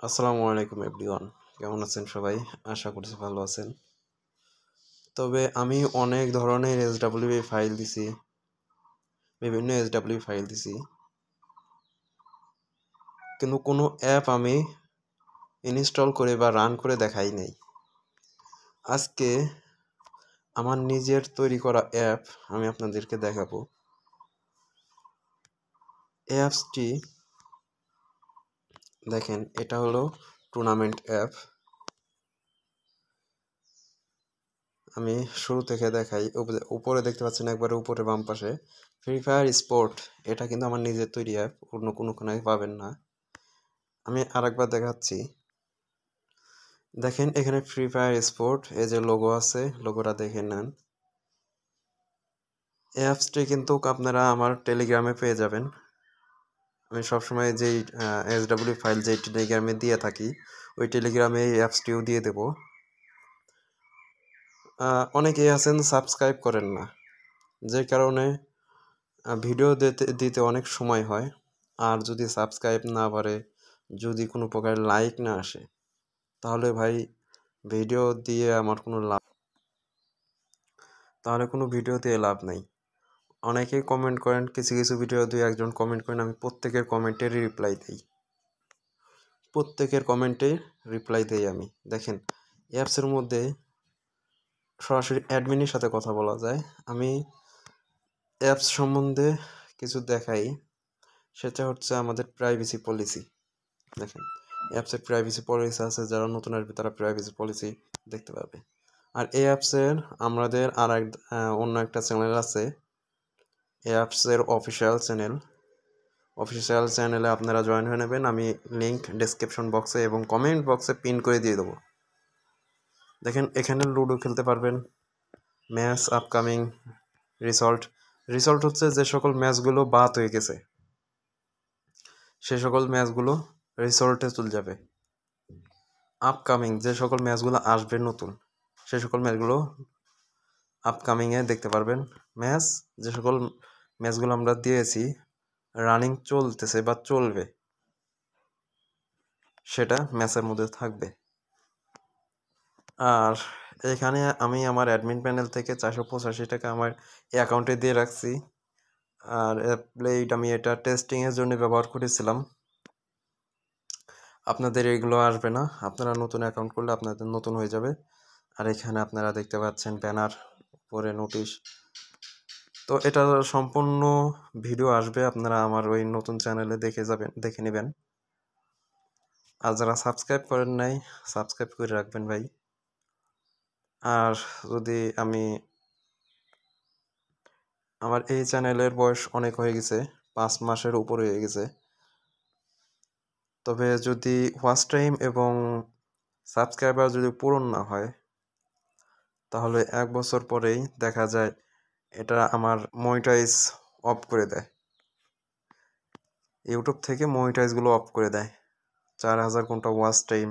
আসসালামু আলাইকুম এভরিওয়ান, কেমন আছেন সবাই? আশা করছি ভালো আছেন। তবে আমি অনেক ধরনের এসডাব্লিউপি ফাইল দিছি, বিভিন্ন এসডাব্লিউ ফাইল দিছি, কিন্তু কোনো অ্যাপ আমি ইনস্টল করে বা রান করে দেখাই নাই। আজকে আমার নিজের তৈরি করা অ্যাপ আমি আপনাদেরকে দেখাবো। অ্যাপসটি দেখেন, এটা হলো টুর্নামেন্ট অ্যাপ। আমি শুরু থেকে দেখাই। উপরে দেখতে পাচ্ছেন, একবারে উপরে বাম পাশে ফ্রি ফায়ার স্পোর্ট। এটা কিন্তু আমার নিজের তৈরি অ্যাপ, অন্য কোনো পাবেন না। আমি আরেকবার দেখাচ্ছি। দেখেন এখানে ফ্রি ফায়ার স্পোর্ট, এই যে লোগো আছে, লোগোটা দেখে নেন। অ্যাপসটি কিন্তু আপনারা আমার টেলিগ্রামে পেয়ে যাবেন। আমি সবসময় যেই এসডাব্লিউ ফাইল যেই টেলিগ্রামে দিয়ে থাকি, ওই টেলিগ্রামে এই অ্যাপসটিও দিয়ে দেব। অনেকেই আছেন সাবস্ক্রাইব করেন না, যে কারণে ভিডিও দিতে অনেক সময় হয়। আর যদি সাবস্ক্রাইব না বাড়ে, যদি কোনো প্রকার লাইক না আসে, তাহলে ভাই ভিডিও দিয়ে আমার কোনো ভিডিও দিয়ে লাভ নাই। অনেকেই কমেন্ট করেন, কিছু কিছু ভিডিও দুই একজন কমেন্ট করেন, আমি প্রত্যেকের কমেন্টেরই রিপ্লাই দিই। আমি দেখেন, অ্যাপসের মধ্যে সরাসরি অ্যাডমিনের সাথে কথা বলা যায়। আমি অ্যাপস সম্বন্ধে কিছু দেখাই, সেটা হচ্ছে আমাদের প্রাইভেসি পলিসি। দেখেন, অ্যাপসের প্রাইভেসি পলিসি আছে, যারা নতুন আসবে তারা প্রাইভেসি পলিসি দেখতে পাবে। আর এই অ্যাপসের আমাদের অন্য একটা চ্যানেল আছে, অ্যাপসের অফিসিয়াল চ্যানেলে আপনারা জয়েন হয়ে নেবেন। আমি লিঙ্ক ডেসক্রিপশন বক্সে এবং কমেন্ট বক্সে পিন করে দিয়ে দেবো। দেখেন, এখানে লুডো খেলতে পারবেন, ম্যাচ আপকামিং, রিসল্ট হচ্ছে যে সকল ম্যাচগুলো বাদ হয়ে গেছে, সে সকল ম্যাচগুলো রিসল্টে চলে যাবে। আপকামিং যে সকল ম্যাচগুলো আসবে নতুন, সে সকল ম্যাচগুলো আপকামিংয়ে দেখতে পারবেন। যে সকল ম্যাচগুলো আমরা দিয়েছি, রানিং চলতেছে বা চলবে, সেটা ম্যাচের মধ্যে থাকবে। আর এখানে আমি আমার অ্যাডমিন প্যানেল থেকে 485 টাকা আমার অ্যাকাউন্টে দিয়ে রাখছি। আর প্লেট আমি এটা টেস্টিংয়ের জন্য ব্যবহার করেছিলাম। আপনাদের এগুলো আসবে না, আপনারা নতুন অ্যাকাউন্ট করলে আপনাদের নতুন হয়ে যাবে। আর এখানে আপনারা দেখতে পাচ্ছেন ব্যানার, উপরে নোটিশ। তো এটা সম্পূর্ণ ভিডিও আসবে, আপনারা আমার ওই নতুন চ্যানেলে দেখে নেবেন। আর যারা সাবস্ক্রাইব করেন নাই, সাবস্ক্রাইব করে রাখবেন ভাই। আর যদি আমার এই চ্যানেলের বয়স অনেক হয়ে গেছে, 5 মাসের উপরে হয়ে গেছে। তবে যদি ওয়াচ টাইম এবং সাবস্ক্রাইবার যদি পূরণ না হয়, তাহলে 1 বছর পরেই দেখা যায় এটা আমার মনিটাইজ অফ করে দেয়। ইউটিউব থেকে মনিটাইজগুলো অফ করে দেয়। 4000 ঘন্টা ওয়াচ টাইম,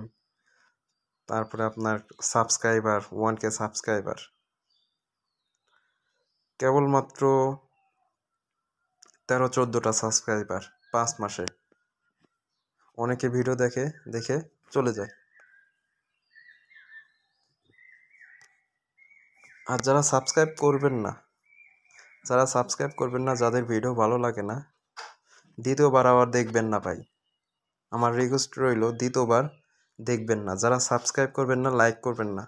তারপরে আপনার সাবস্ক্রাইবার 1K সাবস্ক্রাইবার, কেবলমাত্র 13-14টা সাবস্ক্রাইবার 5 মাসে। অনেকে ভিডিও দেখে চলে যায়। আর যারা সাবস্ক্রাইব করবেন না, যাদের ভিডিও ভালো লাগে না, দ্বিতীয়বার আবার দেখবেন না ভাই। আমার রিকোয়েস্ট রইল, দ্বিতীয়বার দেখবেন না। যারা সাবস্ক্রাইব করবেন না, লাইক করবেন না,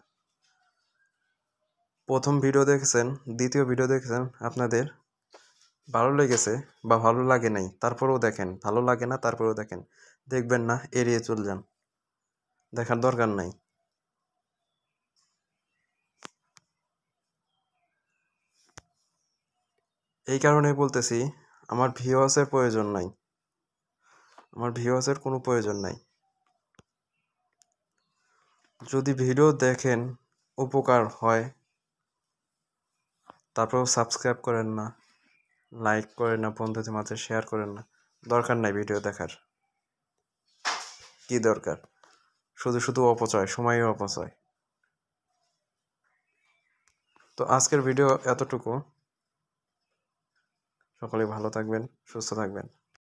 প্রথম ভিডিও দেখেছেন, দ্বিতীয় ভিডিও দেখেছেন, আপনাদের ভালো লেগেছে বা ভালো লাগে নাই, তারপরেও দেখেন, ভালো লাগে না তারপরেও দেখবেন না, এড়িয়ে চলে যান, দেখার দরকার নাই। এই কারণেই বলতেছি, আমার ভিউয়ার্সের কোনো প্রয়োজন নাই। যদি ভিডিও দেখেন, উপকার হয়, তারপরেও সাবস্ক্রাইব করেন না, লাইক করেন না, বন্ধুদের মাঝে শেয়ার করেন না, দরকার নাই ভিডিও দেখার। কি দরকার? শুধু অপচয়, সময়ের অপচয়। তো আজকের ভিডিও এতটুকু। সকলে ভালো থাকবেন, সুস্থ থাকবেন।